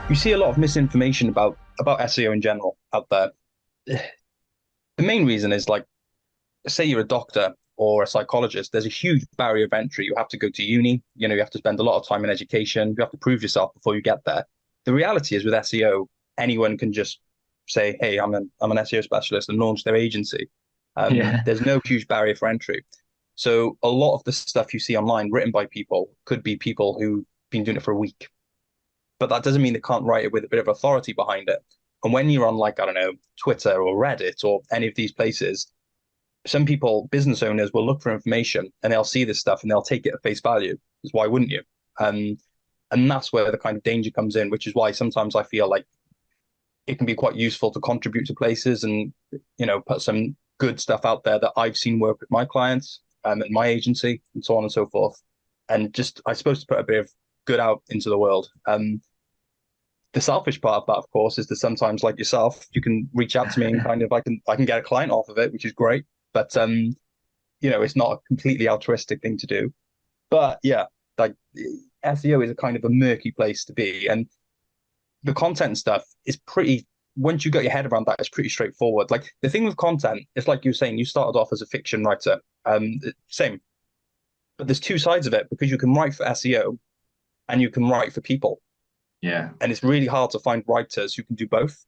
You see a lot of misinformation about SEO in general out there. The main reason is like, say you're a doctor or a psychologist, there's a huge barrier of entry. You have to go to uni, you have to spend a lot of time in education, you have to prove yourself before you get there. The reality is with SEO, anyone can just say, hey, I'm an SEO specialist and launch their agency. Yeah. There's no huge barrier for entry. So a lot of the stuff you see online written by people could be people who've been doing it for a week, but that doesn't mean they can't write it with a bit of authority behind it. And when you're on, like, I don't know, Twitter or Reddit or any of these places, some people, business owners, will look for information and they'll see this stuff and they'll take it at face value. Because why wouldn't you? And that's where the kind of danger comes in, which is why sometimes I feel like it can be quite useful to contribute to places and, put some good stuff out there that I've seen work with my clients and my agency and so on and so forth. And just, I suppose, to put a bit of good out into the world. The selfish part of that, of course, is that sometimes, like yourself, you can reach out to me and kind of I can get a client off of it, which is great. But it's not a completely altruistic thing to do. But yeah, like SEO is a kind of a murky place to be, and the content stuff is pretty. Once you got your head around that, it's pretty straightforward. Like the thing with content, it's like you were saying, you started off as a fiction writer. Same, but there's two sides of it because you can write for SEO and you can write for people. Yeah. And it's really hard to find writers who can do both.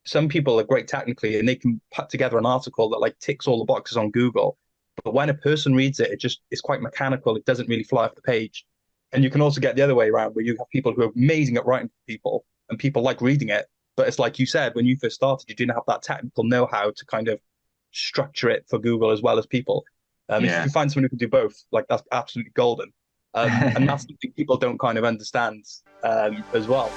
Some people are great technically and they can put together an article that like ticks all the boxes on Google. But when a person reads it, it's quite mechanical. It doesn't really fly off the page. And you can also get the other way around where you have people who are amazing at writing for people and people like reading it. But it's like you said, when you first started, you didn't have that technical know-how to kind of structure it for Google as well as people. If Yeah. you find someone who can do both, like that's absolutely golden. And that's something people don't kind of understand as well.